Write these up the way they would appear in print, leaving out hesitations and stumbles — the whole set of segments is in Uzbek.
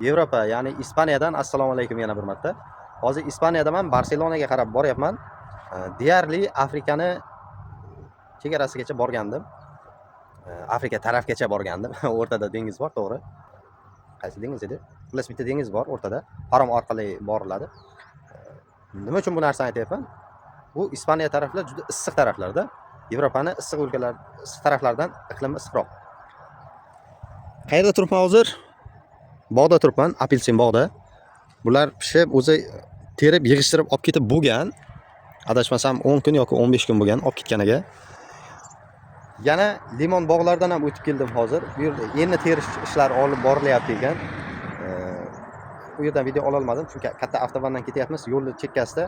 Yevropa, ya'ni Ispaniyadan assalomu alaykum yana bir marta. Hozir Ispaniyadan Barselonaga qarab boryapman. Deyarli Afrikani chegarasigacha borgandim. Afrika tarafgacha borgandim. O'rtada dengiz bor, to'g'ri. Qaysi dengiz edi? Plus bitta dengiz bor o'rtada. Parom orqali boriladi. Nima uchun bu narsani aytayapman? Bu Ispaniya taraflar juda issiq taraflarda. Yevropaning issiq o'lkalar, issiq taraflardan iqlimi issiqroq. Qayerda turibman hozir? Bog'da turibman, apelsin bog'da. Bular pishib, o'zi terib, yig'ishtirib olib ketib bo'lgan. Adashmasam 10 kun yoki 15 kun bo'lgan olib ketganiga. Yana limon bog'laridan ham o'tib keldim hozir. Bu yerda endi terish ishlari olib borilyapti ekan. Bu yerdan video ola olmadim chunki katta avtobandan ketyapmiz. Yo'lning chekkasida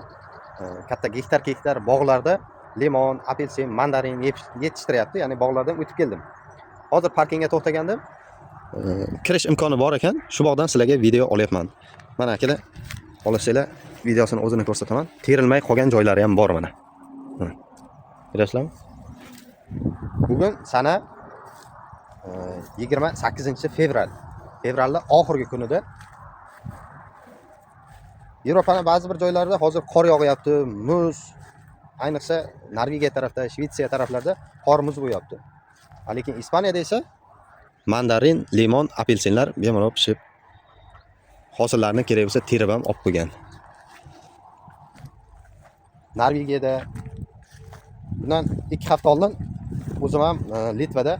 katta gektar bog'larda limon, apelsin, mandarin yetishtiryapti. Ya'ni bog'lardan o'tib keldim. Hozir parkingga to'xtagandim. Kirish imkoni bor ekan. Shu bog'dan sizlarga video olyapman. Mana akalar, olasizlar, videosini o'zini ko'rsataman. Terilmay qolgan joylari ham bor mana. Ko'rasizlarmi? Bugun sana 28-fevral. Fevralning oxirgi kunida Yevropaning ba'zi bir joylarida hozir qor yog'yapti, muz, ayniqsa Norvegiya tarafda, Shvetsiya taraflarda qor muz bo'yapti. Lekin Ispaniyada esa mandarin, limon, apelsinlar bemalol pishib, hosillarni kerak bo'lsa terib ham olib qo'ygan. Norvegiyada bundan 2 hafta oldin o'zim ham Litvada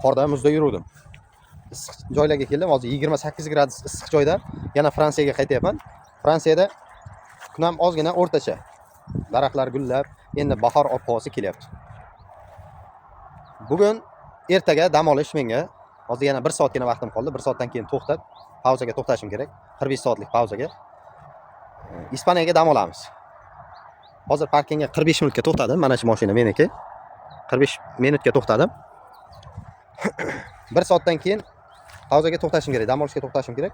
qorda muzda yurdim. Issiq joylarga keldim. Hozir 28 gradus issiq joyda yana Fransiyaga qaytyapman. Fransiyada kun ham ozgina o'rtacha. Daraxtlar gullab, endi bahor ob-havosi kelyapti. Bugun ertaga dam olish menga. Hozir yana 1 soatgina vaqtim qoldi. 1 soatdan keyin to'xtab, pauzaga to'xtashim kerak. 45 soatlik pauzaga. Ispaniyaga dam olamiz. Hozir parkingga 45 minutga to'xtadim. Mana shu mashina meniki. 45 minutga to'xtadim. 1 soatdan keyin pauzaga to'xtashim kerak, dam olishga to'xtashim kerak.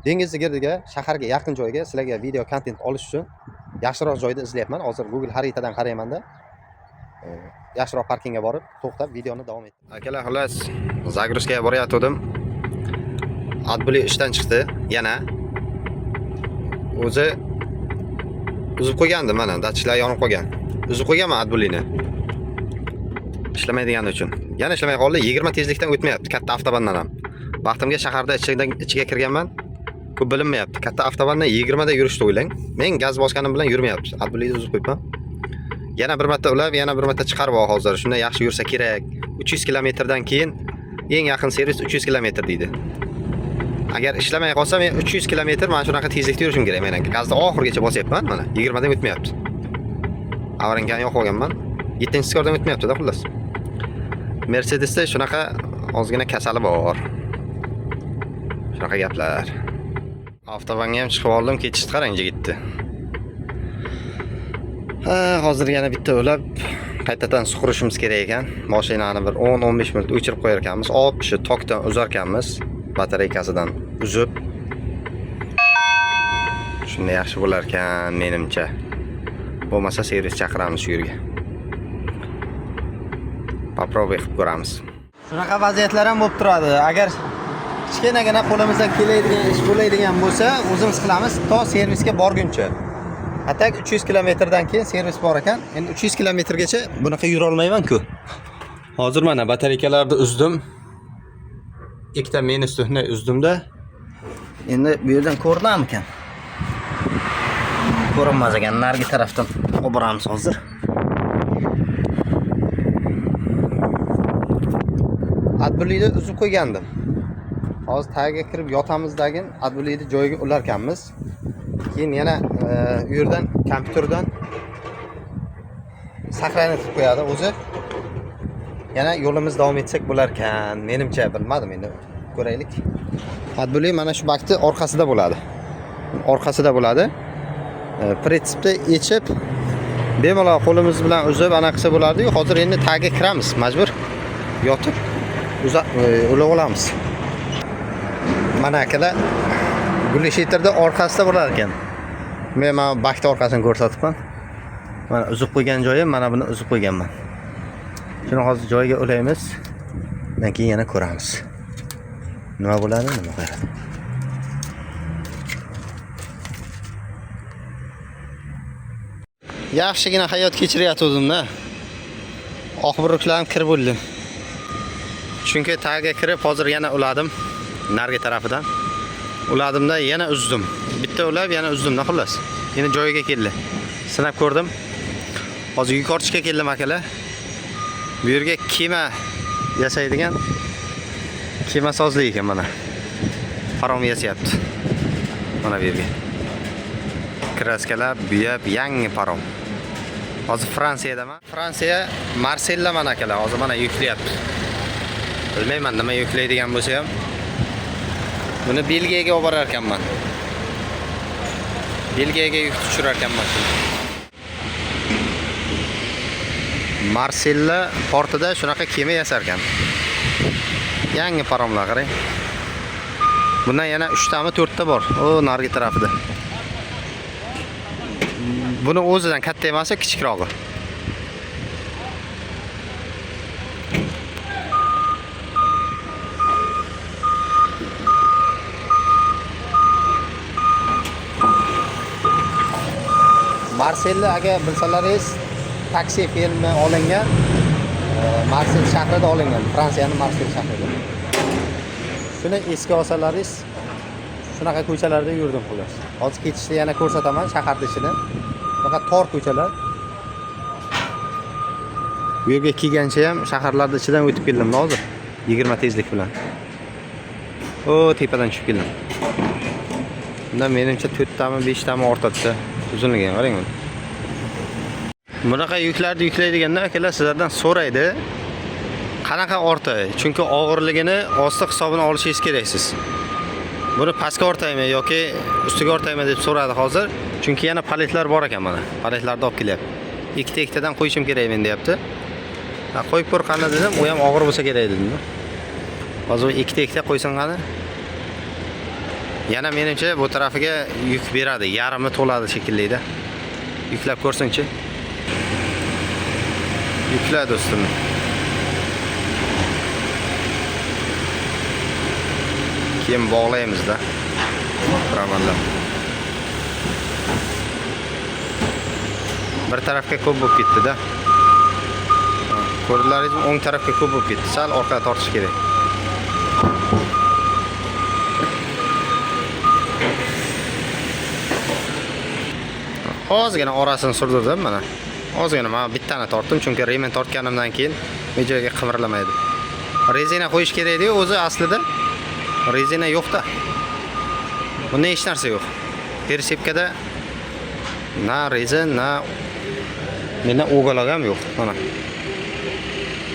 Dengiz girdiga, shaharga yaqin joyga sizlarga video kontent olish uchun yaxshiroq joyda izlayapman. Hozir Google xaritadan qarayman-da. Yaxshiroq parkingga borib, to'xtab videoni davom etdim. Akalar, xullas, Zagruzkaga boryaptim. Adbuli ishdan chiqdi, yana. O'zi uzib qo'ygandim mana, datchiklar yonib qolgan. Uzib qo'yganman Adbulini. Ishlamaydigani uchun. Yana ishlamay qoldi, 20 tezlikdan o'tmayapti katta avtobandan ham. Vaqtimga shaharda ichiga kirganman. Ko'p bilinmayapti. Katta avtobandan 20 da yurishni o'ylang. Men gaz bosganim bilan yurmayapti. Adbulini uzib qo'yibman. Yana bir marta ulab, yana bir marta chiqarib ol hozir. Shunda yaxshi yursa kerak. 300 kilometrdan keyin eng yaqin servis 300 kilometr deydi. Agar ishlamay qolsa men 300 kilometr mana shunaqa tezlikda yurishim kerak. Men gazni oxirigacha bosyapman, mana 20 dan o'tmayapti. Avarinkani yo'q olganman. 7-skordan o'tmayapti-da xullas. Mercedesda shunaqa ozgina kasali bor. Shunaqa gaplar. Avtobanga ham chiqib oldim, ketishni qarang yigitni. Hozir yana bitta o'lab qaytadan suqurishimiz kerak ekan. Mashinani bir 10-15 minut o'chirib qo'yar ekanmiz. Olib shu tokdan uzar ekanmiz. Batareykasidan uzib. Shunda yaxshi bo'lar ekan menimcha. Bo'lmasa servis chaqiramiz shu yerga. Попробуй qilib ko'ramiz. Shunaqa vaziyatlar ham bo'lib turadi. Agar kichkinagina qo'limizdan keladigan ish bo'ladigan bo'lsa, o'zimiz qilamiz to servisga borguncha. Atak 300 kilometrdan keyin servis bor ekan. Endi 300 kilometrgacha bunaqa yura olmayman-ku. Hozir mana batareykalarni uzdim. Ikkita minusni uzdimda. Endi bu yerdan ko'rinadimi ekan? Ko'rinmas ekan. Nargi tarafdan olib boramiz hozir. Adbulini uzib qo'ygandim. Hozir tagiga kirib yotamizdagin Adbulini joyiga ular ekanmiz. Keyin yana u yerdan kompyuterdan saqlanib qo'yadi o'zi. Yana yo'limiz davom etsak bo'lar ekan. Menimcha bilmadim endi. Ko'raylik. Adbuli mana shu bakti orqasida bo'ladi. Orqasida bo'ladi. Prinsipda yechib bemalol qo'limiz bilan uzib ana qilsa bo'lardi. Hozir endi tagiga kiramiz, majbur yotib ulab olamiz. Mana akalar gulishiterda orqasida bo'lar ekan. Men mana bakti orqasini ko'rsatibman. Mana uzib qo'ygan joyim, mana buni uzib qo'yganman. Shuni hozir joyiga ulaymiz. Undan keyin yana ko'ramiz. Nima bo'ladi, nima qiladi. yaxshigina hayot kechirayotgandim-da. Oqburuklarim kirib bo'ldi. Chunki tagiga kirib hozir yana uladim nargi tarafidan. Uladimda yana uzdim. Bitta ulab yana uzdimda xullas. Yana joyiga keldi. Sinab ko'rdim. Hozir yuqorchiga keldim akalar. Bu yerga kema yasaydigan kema sozli ekan mana. Parom yasayapti. Mana bu yerga. Kraskalar buyab yangi parom. Hozir Fransiyadaman. Fransiya Marsella mana akalar. Hozir mana yuklayapti. Bilmayman nima yuklaydigan bo'lsa ham. Buni Belgiyaga olib borar ekanman. Belgiyaga yuk tushirar ekanman. Marsella portida shunaqa kema yasar ekan. Yangi paromlar qarang. Bundan yana 3 tami 4 ta bor. O nargi tarafida. Buni o'zidan katta emas, kichikrog'i. Marsella agar bilsalaringiz, taksi filmi olingan Marsel shahrida olingan, Fransiyaning Marsel shahrida. Shuni esga olsalaringiz, shunaqa ko'chalarda yurdim xolos. Hozir ketishda yana ko'rsataman shaharning ichini. Faqat tor ko'chalar. Bu yerga kelgancha ham shaharlarda ichidan o'tib keldim hozir 20 tezlik bilan. O tepadan tushib keldim. Bundan menimcha 4 tami 5 tami ortadi. Uzunligiga qarang buni. Bunaqa yuklarni yuklaydiganda akalar sizlardan so'raydi. Qanaqa ortay? Chunki og'irligini osti hisobini olishingiz kerak siz. Buni pastga ortaymi yoki ustiga ortaymi deb so'radi hozir. Chunki yana paletlar bor ekan mana. Paletlarni olib kelyapti. Ikkita-ikkitadan qo'yishim kerak men deyapti. Qo'yib ko'r qani dedim, u ham og'ir bo'lsa kerak dedim. Hozir ikkita-ikkita qo'ysin qani. Yana menimcha bu tarafiga yuk beradi, yarimi to'ladi shekilli-da. Yuklab ko'rsin-chi. Yukla do'stim. Keyin bog'laymiz-da. Pramanlar. Bir tarafga ko'p bo'lib ketdi-da. Ko'rdilaringizmi? O'ng tarafga ko'p bo'lib ketdi. Sal orqaga tortish kerak. Ozgina orasini surdirdim mana. Ozgina men bittani tortdim chunki remen tortganimdan keyin joyiga qimirlamaydi. Rezina qo'yish kerak edi, o'zi aslida rezina yo'q-da. Bunda hech narsa yo'q. Persepkada na rezin, na menda o'g'aloq ham yo'q. Mana.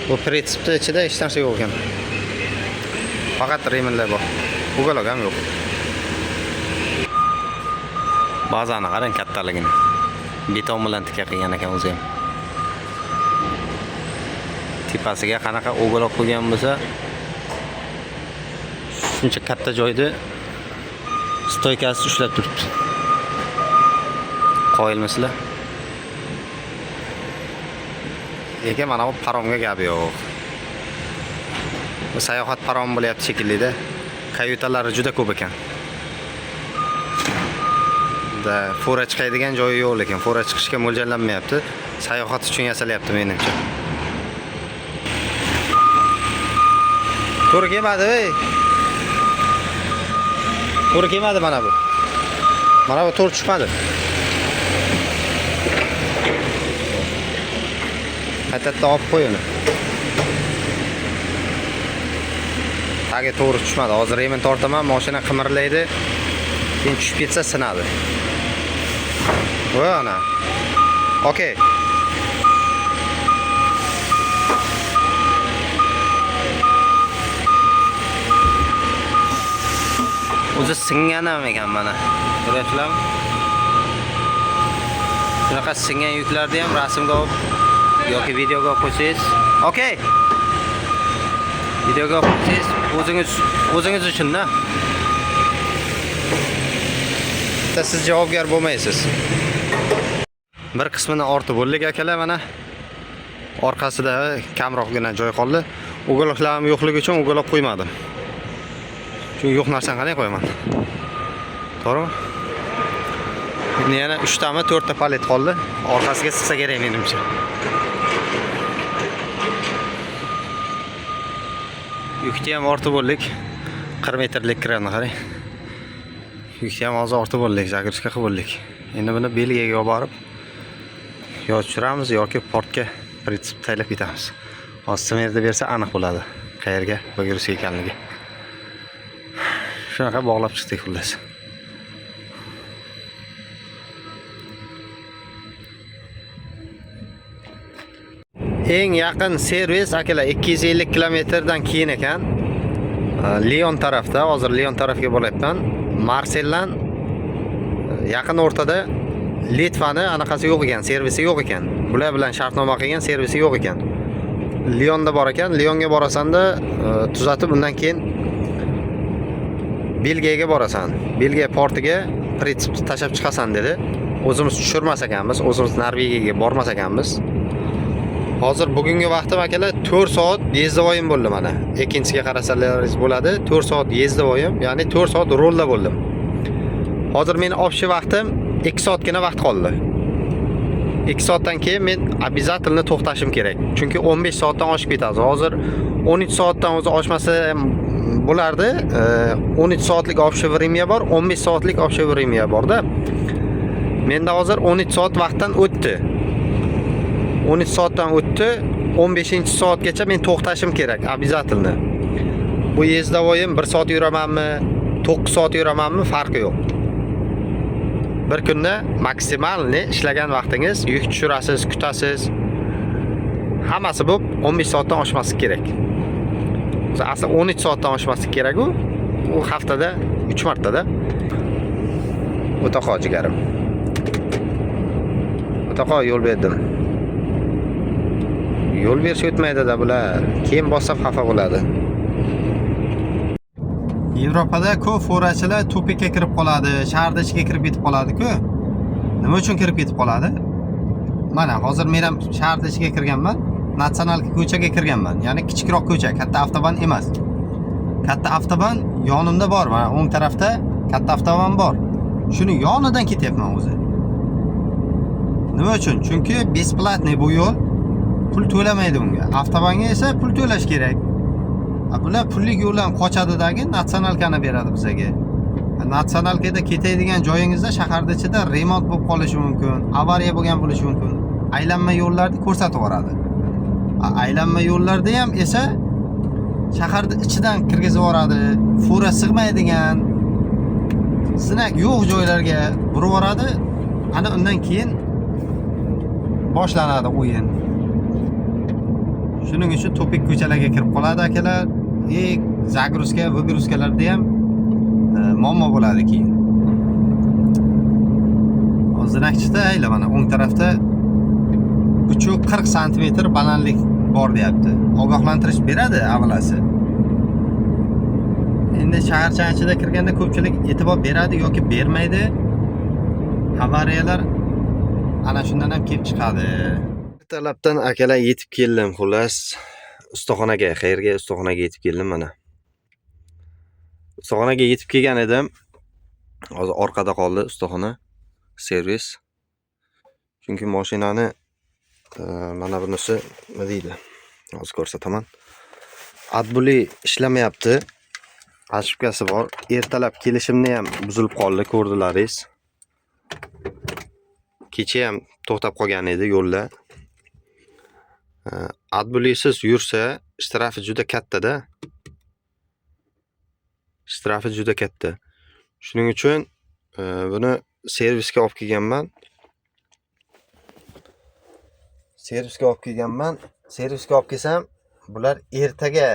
Bu prinsipda ichida hech narsa yo'q ekan. Faqat remenlar bor. O'g'aloq ham yo'q. Bazani qarang kattaligini. Beton bilan tika qilgan ekan o'zi ham. Tepasiga qanaqa o'g'aloq qo'ygan bo'lsa, shuncha katta joyda stoykasi ushlab turibdi. Qo'yilmasizlar. Lekin mana bu paromga gap yo'q. Bu sayohat parom bo'lyapti shekilli-da. Kayutalari juda ko'p ekan. Fora chiqadigan joyi yo'q, lekin fora chiqishga mo'ljallanmayapti. Sayohat uchun yasalyapti menimcha. To'g'ri kelmadi, ey. To'g'ri kelmadi mana bu. Mana bu to'g'ri chiqmadi. Qaytadan olib qo'y uni. Tagi to'g'ri tushmadi. Hozir remen tortaman, mashina qimirlaydi. Keyin tushib ketsa sinadi. Ana. Okay. O'zi singan ham ekan mana. Ko'ryapsizlarmi? Shunaqa singan yuklarni ham rasmga olib yoki videoga olib qo'ysangiz, okay. Videoga olib qo'ysangiz o'zingiz uchun-da. Siz javobgar bo'lmaysiz. Bir qismini ortib bo'ldik akalar mana. Orqasida kamroqgina joy qoldi. O'g'aloqlarim yo'qligi uchun o'g'aloq qo'ymadim. Chunki yo'q narsani qanday qo'yaman? To'g'rimi? Endi yana 3 tami 4 ta palet qoldi. Orqasiga sig'sa kerak menimcha. Yukni ham ortib bo'ldik. 40 metrlik kranni qarang. Yukni ham hozir ortib bo'ldik, zagruzka qilib bo'ldik. Endi buni Belgiyaga olib borib yo tushiramiz yoki portga pritsip taylab ketamiz. Hozir smerda bersa aniq bo'ladi, qayerga zagruzka ekanligi. Shunaqa bog'lab chiqdik xullas. Eng yaqin servis akalar 250 kilometrdan keyin ekan. Lyon tarafda, hozir Lyon tarafga bo'layapman. Marseldan yaqin o'rtada Litvani anaqasi yo'q ekan, servisi yo'q ekan. Bular bilan shartnoma qilgan, servisi yo'q ekan. Lyonda bor ekan, Lyonga borasan-da tuzatib undan keyin Belgiyaga borasan. Belgiya portiga pritsipni tashab chiqasan dedi. O'zimiz tushirmas ekanmiz, o'zimiz Norvegiyaga bormas ekanmiz. Hozir bugungi vaqtim akalar 4 soat yezdavoyim bo'ldi mana. Ikkinchisiga qarasalaringiz bo'ladi. 4 soat yezdavoyim, ya'ni 4 soat rolda bo'ldim. Hozir meni opshi vaqtim 2 soatgina vaqt qoldi. 2 soatdan keyin men обязательно to'xtashim kerak. Chunki 15 soatdan oshib ketadi. Hozir 13 soatdan o'zi oshmasa bo'lardi. 13 soatlik opshi vremya bor, 15 soatlik opshi vremya bor-da. Menda hozir 13 soat vaqtdan o'tdi. 13 soatdan o'tdi, 15-soatgacha men to'xtashim kerak, обязательно. Bu yezdavoyim 1 soat yuramanmi, 9 soat yuramanmi farqi yo'q. Bir kunda maksimalni ishlagan vaqtingiz, yuk tushirasiz, kutasiz. Hammasi bu 15 soatdan oshmasligi kerak. Asli 13 soatdan oshmasligi kerak u. U haftada 3 martada. O'taqa jigarim. O'taqa yo'l berdim. Yo'l berish o'tmaydi-da bular. Keyin bossam xafa bo'ladi. Yevropada ko'p forachilar tupikka kirib qoladi, shaharda ichiga kirib ketib qoladi-ku. Nima uchun kirib ketib qoladi? Mana hozir men ham shaharda ichiga kirganman, natsional ko'chaga kirganman. Ya'ni kichikroq ko'cha, katta avtoban emas. Katta avtoban yonimda bor, mana o'ng tarafda katta avtoban bor. Shuni yonidan ketyapman o'zi. Nima uchun? Chunki besplatniy bu yo'l. Pul to'lamaydi unga. Avtobanga esa pul to'lash kerak. Bular pullik yo'ldan qochadidagi natsionalkani beradi bizga. Natsionalkada ketadigan joyingizda shaharda ichida remont bo'lib qolishi mumkin, avariya bo'lgan bo'lishi mumkin. Aylanma yo'llarni ko'rsatib yuboradi. Aylanma yo'llarda ham esa shaharda ichidan kirgizib yuboradi. Fura sig'maydigan, zinak yo'q joylarga burib yuboradi. Ana undan keyin boshlanadi o'yin. Shuning uchun topik ko'chalarga kirib qoladi akalar. Zagruzka, vygruzkalarda ham muammo bo'ladi keyin. Zinakchida ayla mana o'ng tarafda 340 sm balandlik bor deyapti. Ogohlantirish beradi avvalasi. Endi shaharcha ichida kirganda ko'pchilik e'tibor beradi yoki bermaydi. Avariyalar ana shundan ham kelib chiqadi. Talabdan akalar yetib keldim xullas. Ustaxonaga, qayerga ustaxonaga yetib keldim mana. Ustaxonaga yetib kelgan edim. Hozir orqada qoldi ustaxona, servis. Chunki mashinani mana bunisi nima deydi? Hozir ko'rsataman. Adbuli ishlamayapti. Ошибкasi bor. Ertalab kelishimni ham buzilib qoldi, ko'rdilaringiz. Kecha ham to'xtab qolgan edi yo'lda. Adbulisiz yursa, shtrafi juda katta-da. Shtrafi juda katta. Shuning uchun buni servisga olib kelganman. Servisga olib kelsam, bular ertaga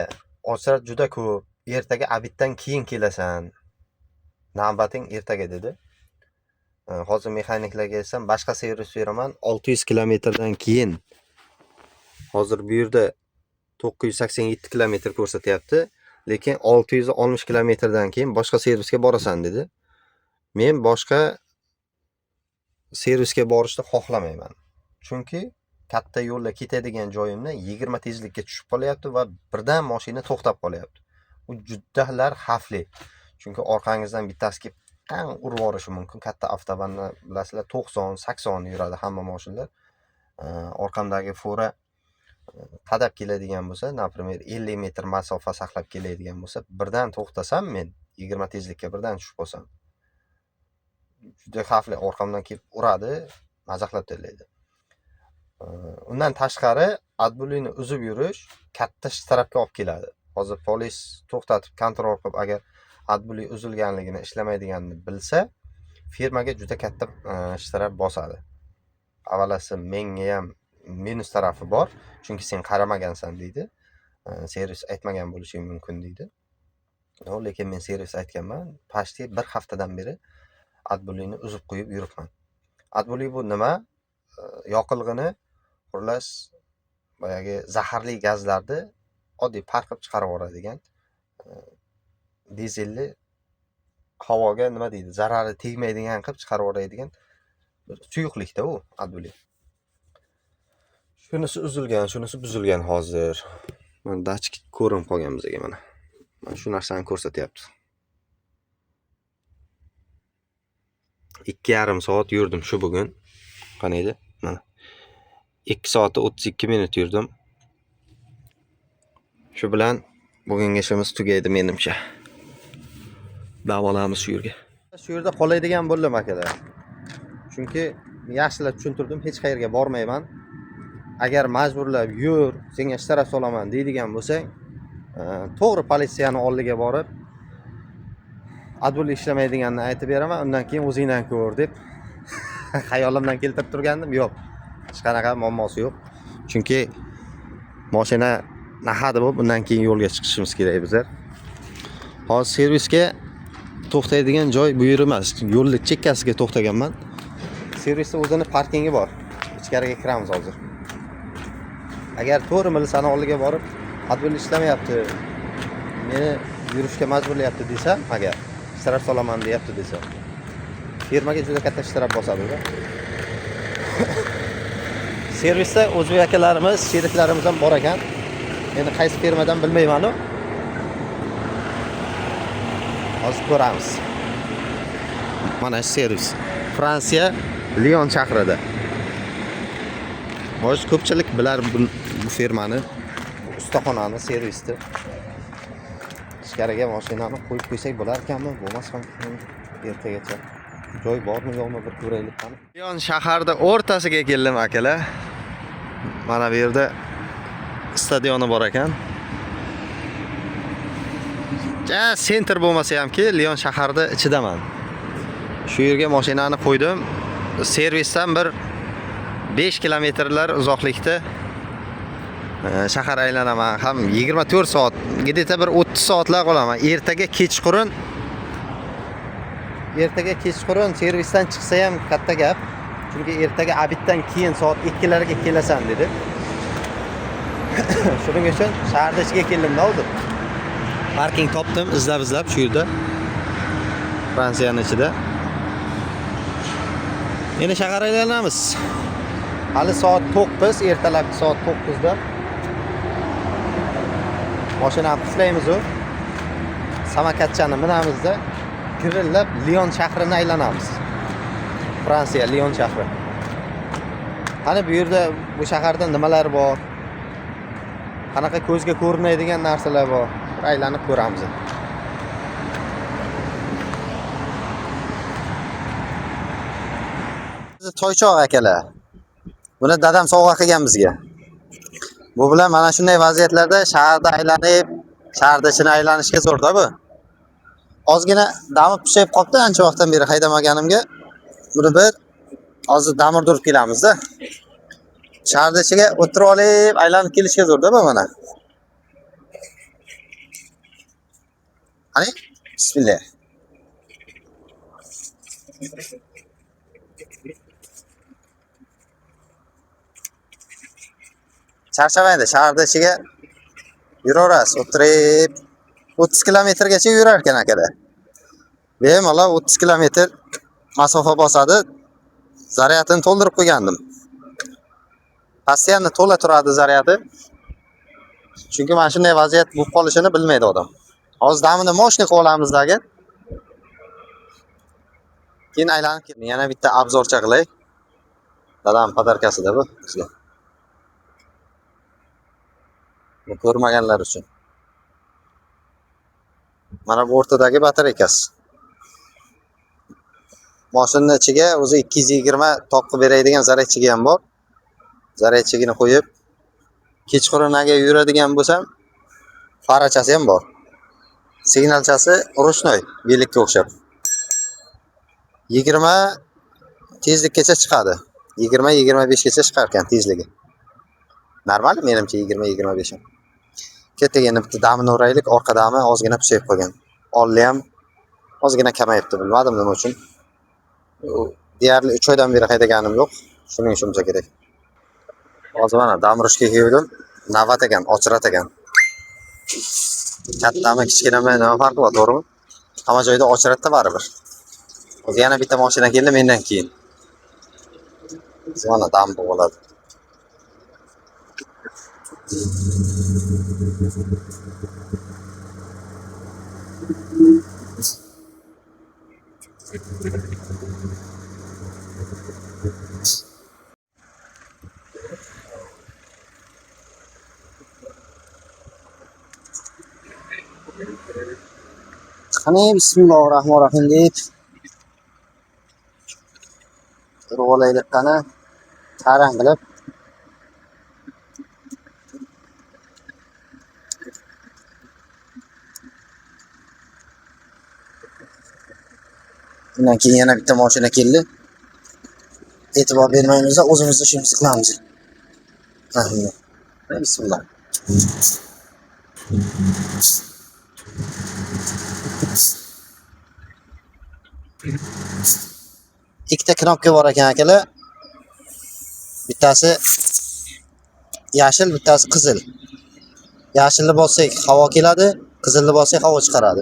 ochar juda ko'p. Ertaga abitdan keyin kelasan. Navbating ertaga dedi. Hozir mexaniklarga aytsam, boshqa servis beraman 600 kilometrdan keyin. Hozir bu yerda 987 kilometr ko'rsatyapti, lekin 660 kilometrdan keyin boshqa servisga borasan dedi. Men boshqa servisga borishni xohlamayman. Chunki katta yo'lda ketadigan joyimdan 20 tezlikka tushib qolyapti va birdan mashina to'xtab qolyapti. U juddalar xavfli. Chunki orqangizdan bittasi kelib chiqqan urib yuborishi mumkin. Katta avtobanni bilasizlar 90-80 yuradi hamma mashinalar. Orqamdagi fura qadab keladigan bo'lsa, например, 50 metr masofa saqlab keladigan bo'lsa, birdan to'xtasam men 20 tezlikka birdan tushib qolsam, juda xavfli, orqamdan kelib uradi, mazaxlab tashlaydi. Undan tashqari adbulini uzib yurish katta shtrafga olib keladi. Hozir polis to'xtatib kontrol qilib, agar adbuli uzilganligini, ishlamaydiganini bilsa, firmaga juda katta shtraf bosadi. Avalasi menga ham minus tarafi bor, chunki sen qaramagansan deydi. Servis aytmagan bo'lishi mumkin deydi. Lekin men servis aytganman. Pashti bir haftadan beri adbulini uzib qo'yib yuribman. Adbuli bu nima? Yoqilg'ini xullas boyagi zaharli gazlarni oddiy parqib chiqarib yuboradigan, dizelli havoga nima deydi, zarari tegmaydigan qilib chiqarib yuboradigan bir suyuqlikda u adbuli. Shunisi uzilgan, shunisi buzilgan hozir. Mana dachki ko'rinib qolgan bizga mana. Mana shu narsani ko'rsatyapti. 2,5 soat yurdim shu bugun. Qani edi? Mana. 2 soat 32 minut yurdim. Shu bilan bugungi ishimiz tugaydi menimcha. Davolamiz shu yerga. Shu yerda qoladigan bo'ldim akalar. Chunki yaxshilab tushuntirdim, hech qayerga bormayman. Agar majburlab yur, senga shtraf solaman deydigan bo'lsang, to'g'ri politsiyani oldiga borib, adbuli ishlamaydiganini aytib beraman, undan keyin o'zingdan ko'r deb xayolimdan keltirib turgandim. Yo'q. Hech qanaqa muammosi yo'q. Chunki mashina nahadi bo'lib, undan keyin yo'lga chiqishimiz kerak bizlar. Hozir servisga to'xtaydigan joy bu yer emas. Yo'lning chekkasiga to'xtaganman. Servisda o'zini parkingi bor. Ichkariga kiramiz hozir. Agar to'g'ri milsani oldiga borib, adbuli ishlamayapti, meni yurishga majburlayapti desa, agar shtraf solaman deyapti desa, firmaga juda katta shtraf bosadi-da. Servisda o'zbek akalarimiz, sheriklarimiz ham bor ekan. Endi qaysi firmadan bilmayman-ku. Hozir ko'ramiz. Mana servis. Fransiya, Lyon shahrida. Hozir ko'pchilik bilar bu firmani, ustaxonani, servisni. Ichkariga mashinani qo'yib qo'ysak bo'lar ekanmi? Bo'lmasmi? Ertagacha. Joy bormi, yo'qmi bir ko'raylik qani. Lyon shaharda o'rtasiga keldim akalar. Mana bu yerda stadioni bor ekan. Sentr bo'lmasa hamki, Lyon shaharda ichidaman. Shu yerga mashinani qo'ydim. Servisdan bir 5 kilometrlar uzoqlikda shahar aylanaman. Ham 24 soat, gideta bir 30 soatlar qolaman. Ertaga kechqurun servisdan chiqsa ham katta gap. Chunki ertaga abitdan keyin soat 2larga kelasan dedi. Shuning uchun shaharda ichiga keldim-da hozir. Parking topdim, izlab shu yerda. Fransiyaning ichida. Endi shahar aylanamiz. Hali soat 9, ertalabki soat 9da. Mashinani quflaymiz-ku. Samakatchani minamizda kirillab Lyon shahrini aylanamiz. Fransiya, Lyon shahri. Qani bu yerda, bu shaharda nimalar bor? Qanaqa ko'zga ko'rinmaydigan narsalar bor? Aylanib ko'ramiz. Toychoq akalar. Buni dadam sovg'a qilgan bizga. Bu bilan mana shunday vaziyatlarda shaharda aylanib, shaharda ichini aylanishga zo'rda bu. Ozgina damib pishib qopti, ancha vaqtdan beri haydamaganimga. Buni bir hozir damirdirib kelamiz-da. Shaharda ichiga o'tirib olib, aylanib kelishga zo'rda bu mana. Qani? Bismillah. Charchamaydi, shaharda ichiga yuraverasiz, o'tirib 30 kilometrgacha yurar ekan akada. Bemalol 30 kilometr masofa bosadi. Zaryadini to'ldirib qo'ygandim. Postoyanno to'la turadi zaryadi. Chunki mana shunday vaziyat bo'lib qolishini bilmaydi odam. Hozir damini moshina qilib olamizdagi. Keyin aylanib keldim. Yana bitta obzorcha qilay. Dadam podarkasida bu bizga. Bu ko'rmaganlar uchun. Mana bu o'rtadagi batareykasi. Mashinaning ichiga o'zi 220 toqqa beradigan zaryadchiga ham bor. Zaryadchigini qo'yib, kechqurun agar yuradigan bo'lsam, farachasi ham bor. Signalchasi ruchnoy, bellikka o'xshab. 20 tezlikgacha chiqadi. 20-25 gacha chiqar ekan tezligi. Normal menimcha 20-25 ham. Ketiga bitta damini o'raylik, orqa dami ozgina pisayib qolgan. Olli ham ozgina kamayibdi, bilmadim nima uchun. Deyarli 3 oydan beri haydaganim yo'q. Shuning uchun bo'lsa kerak. Hozir mana damrushga keldim. Navbat ekan, ochrat ekan. Kattami, kichkinami nima farqi bor, to'g'rimi? Hamma joyda ochratda baribir. Hozir yana bitta mashina keldi mendan keyin. Mana dam bo'ladi. Qani bismillahirrohmanirrohim deb ro'laylik qani tarang qilib undan keyin yana bitta mashina keldi. E'tibor bermaymiz, o'zimiz ishimizni qilamiz. Bismillah. Ikkita knopka bor ekan akalar. Bittasi yashil, bittasi qizil. Yashilni bossak havo keladi, qizilni bossak havo chiqaradi.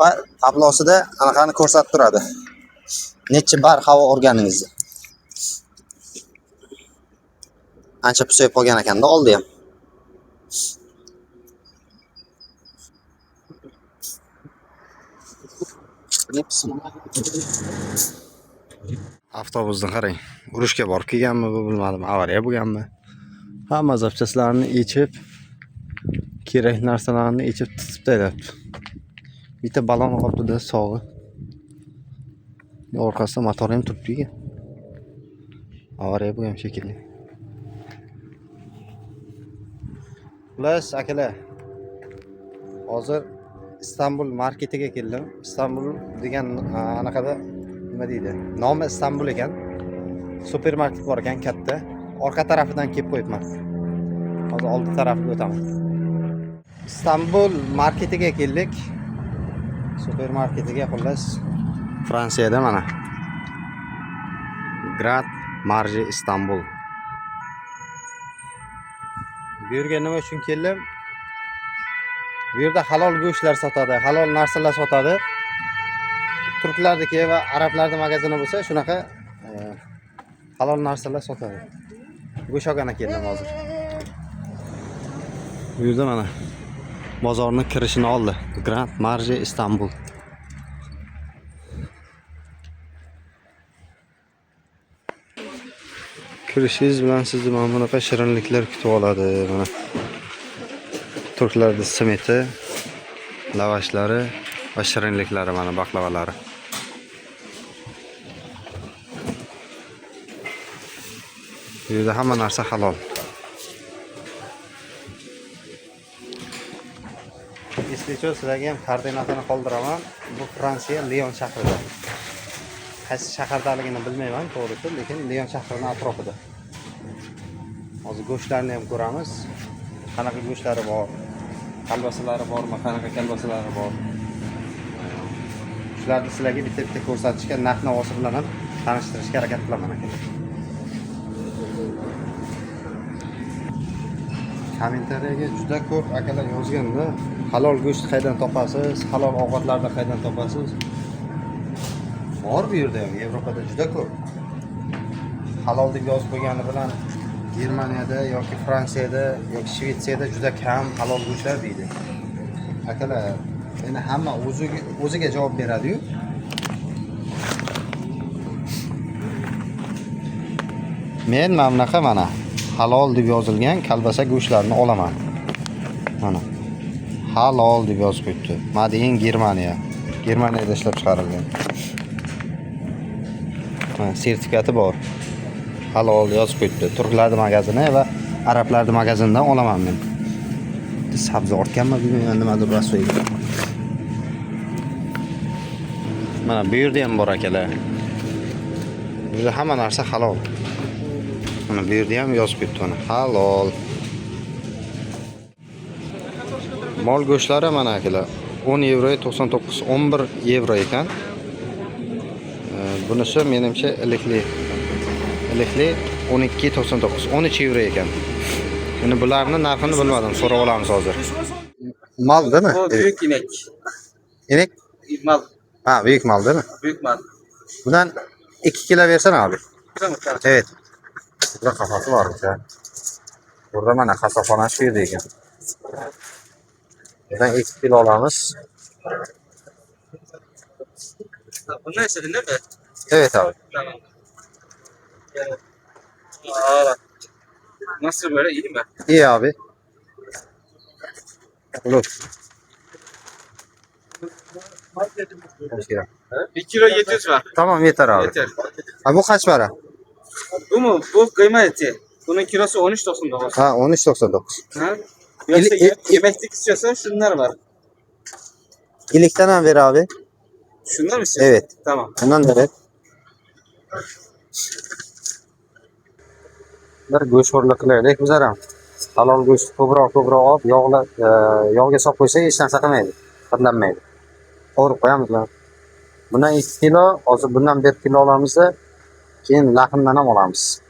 Va tablosida anaqani ko'rsatib turadi. Necha bar havo urganingizni. Ancha pusayib qolgan ekanda oldi ham. Avtobusni qarang. Urushga borib kelganmi, bu bilmadim, avariya bo'lganmi? Hamma zapchastlarni yechib, kerak narsalarni yechib titib tashlabdi. Bitta balon qolibdi-da sog'i. Orqasida motor ham turibdi ekan. Avariya bo'lgan shekilli. Xullas, akalar. Hozir Istanbul marketiga keldim. Istanbul degan anaqada nima deydi? Nomi Istanbul ekan. Supermarket bor ekan katta. Orqa tarafidan kelib qo'yibman. Hozir old tarafiga o'taman. Istanbul marketiga keldik. Supermarketiga xullas Fransiyada mana. Grand Marje Istanbul. Bu yerga nima uchun keldim? Bu yerda halol go'shtlar sotadi, halol narsalar sotadi. Turklardagi va arablarning magazini bo'lsa, shunaqa halol narsalar sotadi. Go'sht olgana keldim hozir. Bu yerda mana bozorning kirishini oldi. Grand Marje Istanbul. Kirishingiz bilan sizni mana bunaqa shirinliklar kutib oladi. Mana turklarning simiti, lavashlari va shirinliklari, mana baklavalari. Bu yerda hamma narsa halol. Eslicho, sizlarga ham koordinatani qoldiraman. Bu Fransiya Lion shahrida. Qaysi shahardaligini bilmayman to'g'risi, lekin Lion shahrining atrofida. Hozir go'shtlarni ham ko'ramiz. Qanaqa go'shtlari bor? Kolbasalari bormi? Qanaqa kolbasalari bor? Shularni sizlarga bitta-bitta ko'rsatishga, narx-navosi bilan ham tanishtirishga harakat qilaman aka. Kommentariyaga juda ko'p akalar yozganda, halol go'sht qayerdan topasiz, halol ovqatlarni qayerdan topasiz? Bor bu yerda ham, Yevropada juda ko'p. Halol deb yozib qo'ygani bilan Germaniyada yoki Fransiyada yoki Shvetsiyada juda kam halol go'shtlar deydi. Akalar, endi hamma o'ziga javob beradi-yu. Men mana bunaqa mana halol deb yozilgan kolbasa go'shtlarini olaman. Mana halol deb yozib qo'yibdi. Made in Germaniya. Germaniyada ishlab chiqarilgan. Mana sertifikati bor. Halol yozib qo'yibdi. Turklar magazini va arablar magazinidan olaman men. Sabzi ortganmi bilmayman, nimadir rasoyga. Mana bu yerda ham bor akalar. Burada hamma narsa halol. Mana bu yerda ham yozib qo'yibdi mana halol. Mol go'shtlari mana akalar 10 euro 99, 11 euro ekan. Bunisi menimcha ilikli 12.99, 13 euro ekan. Endi bularni narxini bilmadim, so'rab olamiz hozir. Mal değil mi? Bu büyük inek. İnek? Mal. Ha, büyük mal değil mi? Büyük mal. Bundan 2 kilo versene abi. Tamam, tamam. Evet. Burada kafası varmış ya. Burada bana kasapana şey diyeceğim. Buradan 2 kilo alamız. Bunu istedin değil mi? Evet abi. Tamam. Yani. Aa, nasıl böyle, iyi mi? İyi abi. Olur. Hoş geldin. 1 kilo 700 var. Tamam yeter abi. Yeter. Ha, bu kaç para? Bu mu? Bu kıyma eti. Bunun kilosu 13.99. Ha 13.99. Ha? Yoksa yemeklik istiyorsan şunlar var. İlikten ver abi. Şunlar mı istiyorsun? Evet. Tamam. Bundan da ver. Bir go'sht o'rlaqlaylik bizlar ham. Halol go'sht ko'proq olib, yog'ga solib qo'ysak hech narsa qilmaydi. Hidlanmaydi. O'rib qo'yamizlar. Bundan 2 kilo, hozir bundan 1 kilo olamiz, keyin lahmdan ham olamiz.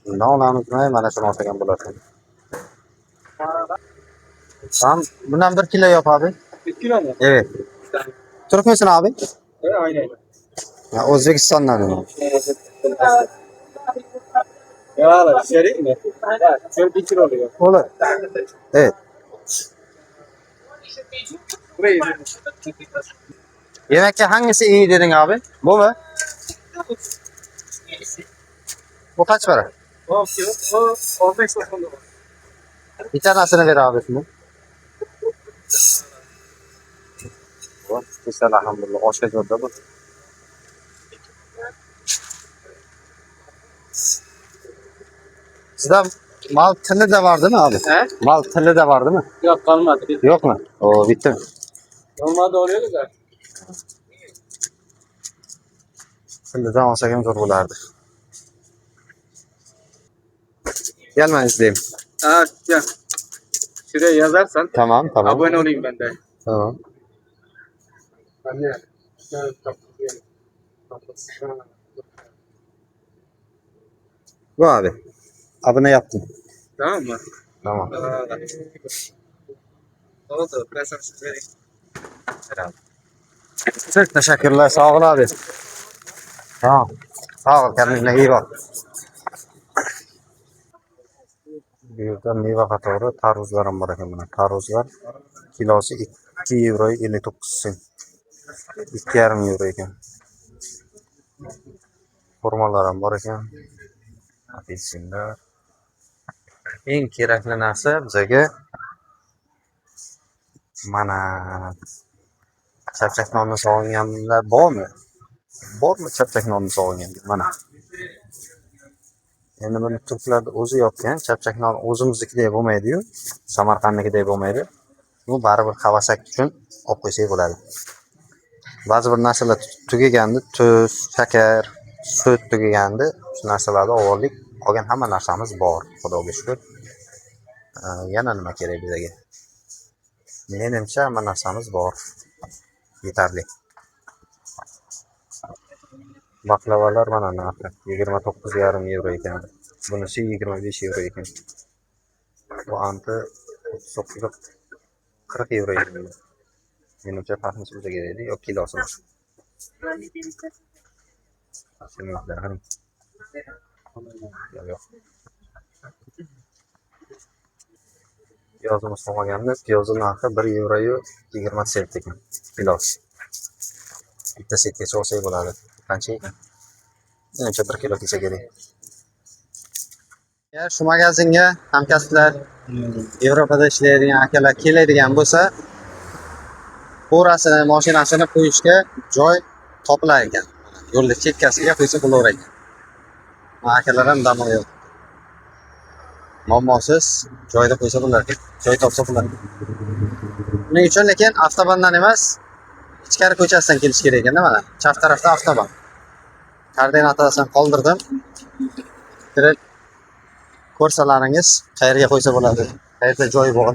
Bundan olamizmi? Mana shuni olsak ham bo'ladi. Tamam, bundan 1 kilo yap abi. 1 kilo mu? Evet. Türk müsün abi? Evet, aynen. Ya Özbekistan'dan. Ya şey değil mi? Şöyle 1 kilo oluyor. Olur. Evet. Burayı. Yemekte hangisi iyi dedin abi? Bu mu? Bu kaç para? O kilo. O 15.99. Bir tanesini ver abi şimdi. Güzel elhamdülillah. Hoş geldin bu. Sizde mal tını da var değil mi abi? He? Mal tını da var değil mi? Yok, kalmadı. Yok mu? Oo bitti mi? Olmadı, oluyordu da. Tılıdan olsak hem zor bulardı. Gel ben izleyeyim. Ha, ya. Şuraya yazarsan Tamam. abone olayım ben de. Tamam. Bu abi. Abone yaptım. Tamam mı? Tamam. Oldu. Ben sana süt vereyim. Çok teşekkürler. Sağ ol abi. Tamam. Sağ ol. Kendine iyi bak. Burada meyve katarı tarvuzlarım var ekan buna. Tarvuzlar kilosu 2 euro 59 cent. 2,5 euro ekan. Xurmolarim bor ekan. Apelsinlar. Eng kerakli narsa bizga mana chapchak nonni sog'inganlar bormi? Bormi chapchak nonni sog'inganlar? Mana. Endi buni turklar o'zi yopgan, chapchak non o'zimiznikidek bo'lmaydi-yu, Samarqandnikidek bo'lmaydi. Bu baribir qavasak uchun olib qo'ysak bo'ladi. Ba'zi bir narsalar tugaganda, tuz, shakar, sut tugaganda, shu narsalarni oldik. Qolgan hamma narsamiz bor, xudoga shukr. Yana nima kerak bizga? Menimcha hamma narsamiz bor. Yetarli. Baklavalar mana narxi 29,5 euro ekan. Bunisi 25 euro ekan. Bu anti 40 euro ekan. Menimcha farqi o'ziga kerakdi yoki kilosimi. Yo'q. Piyozimiz qolmaganda, piyozni narxi 1 euro 20 sent ekan. Kilosi. Bitta setga olsak bo'ladi. Qancha ekan? menimcha 1 kilo kelsa kerak. Agar shu magazinga hamkasblar, Yevropada ishlaydigan akalar keladigan bo'lsa, bo'rasini, mashinasini qo'yishga joy topilar ekan. Yo'lda chekkasiga qo'ysa bo'laver ekan. Akalar ham dam yo'q. Muammosiz joyda qo'ysa bo'lar ekan. Joy topsa bo'lar. Buning uchun lekin avtobandan emas, ichkari ko'chasidan kelish kerak ekanda mana. Chap tarafda avtoban. Koordinatasini qoldirdim. Direkt ko'rsalaringiz qayerga qo'ysa bo'ladi. Qayerda joy bor.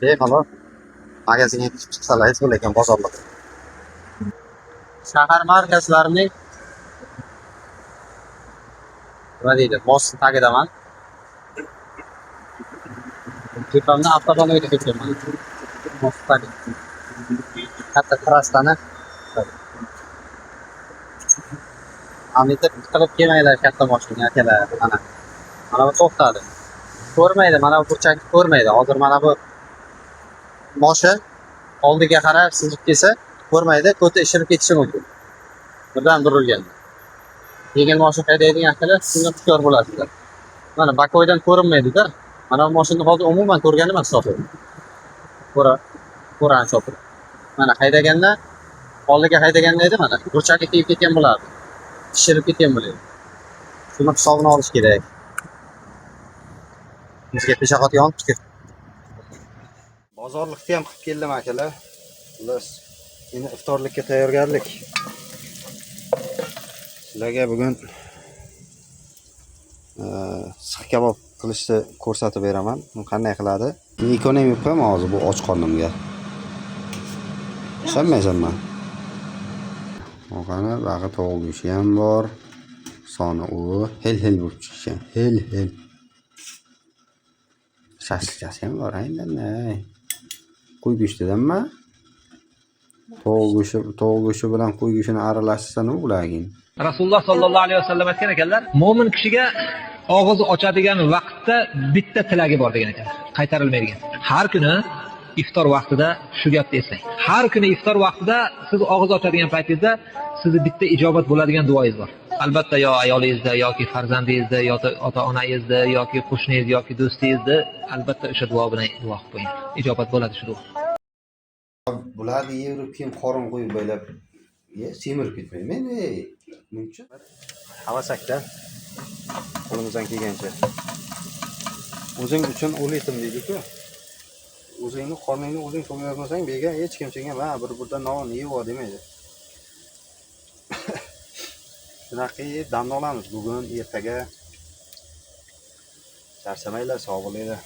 Bemalol magazinga chiqsalaringiz bo'lar ekan bozorda. Shahar markazlarining nima deydi? Most tagidaman. Tepamda avtoban o'tib ketganman. Most tagi. Katta trassani Amitib qilib kelmaylar katta mashina akalar. Mana bu to'xtadi. Ko'rmaydi, mana bu burchakni ko'rmaydi. Hozir mana bu mashina oldiga qarab sizib kelsa, ko'rmaydi, ko'ta ishirib ketishi mumkin. Birdan burilgan. Yengil mashina haydaydigan akalar shunga hushyor bo'lasizlar. Mana bakoydan ko'rinmaydi-da. Mana bu mashinani hozir umuman ko'rganim emas shofir. Ko'ran shofir. Mana haydaganda oldiga haydaganda edi mana burchakka tegib ketgan bo'lardi. Ishirib ketgan bo'ladi. Shuni hisobini olish kerak. Bizga peshobot yonib chiqib. Bozorlikni ham qilib keldim akalar. Xullas, endi iftorlikka tayyorgarlik. Sizlarga bugun siq kabob qilishni ko'rsatib beraman. Buni qanday qiladi? Ekonom yeb qo'yaman hozir bu och qornimga. Ishonmaysanmi? Qani, bag'i tovuq go'shti ham bor. Soni u hel bo'lib chiqgan. Hel. Shashlikasi ham bor aylanay. Qo'y go'shtidanmi? Tovuq go'shti bilan qo'y go'shtini aralashtirsa nima bo'ladi? Rasululloh sollallohu alayhi vasallam aytgan ekanlar, mo'min kishiga og'izni ochadigan vaqtda bitta tilagi bor degan ekan, qaytarilmaydigan. Har kuni iftor vaqtida shu gapni eslang. Har kuni iftor vaqtida siz og'iz ochadigan paytingizda sizni bitta ijobat bo'ladigan duoingiz bor. Albatta yo ayolingizda yoki farzandingizda yoki ota-onangizda yoki qo'shningiz yoki do'stingizda albatta o'sha duo bilan duo qilib qo'ying. Ijobat bo'ladi shu duo. Bularni yeyib keyin qorin qo'yib bo'ylab semirib ketmaydi. Men buncha havasakda qo'limizdan kelgancha. O'zing uchun o'liydim deydi-ku. O'zingni qorningni o'zing to'yolmasang, bega hech kim senga "Va, bir non yeb ol" demaydi. Shunaqa damni olamiz bugun, ertaga. Charchamanglar, sog' bo'linglar.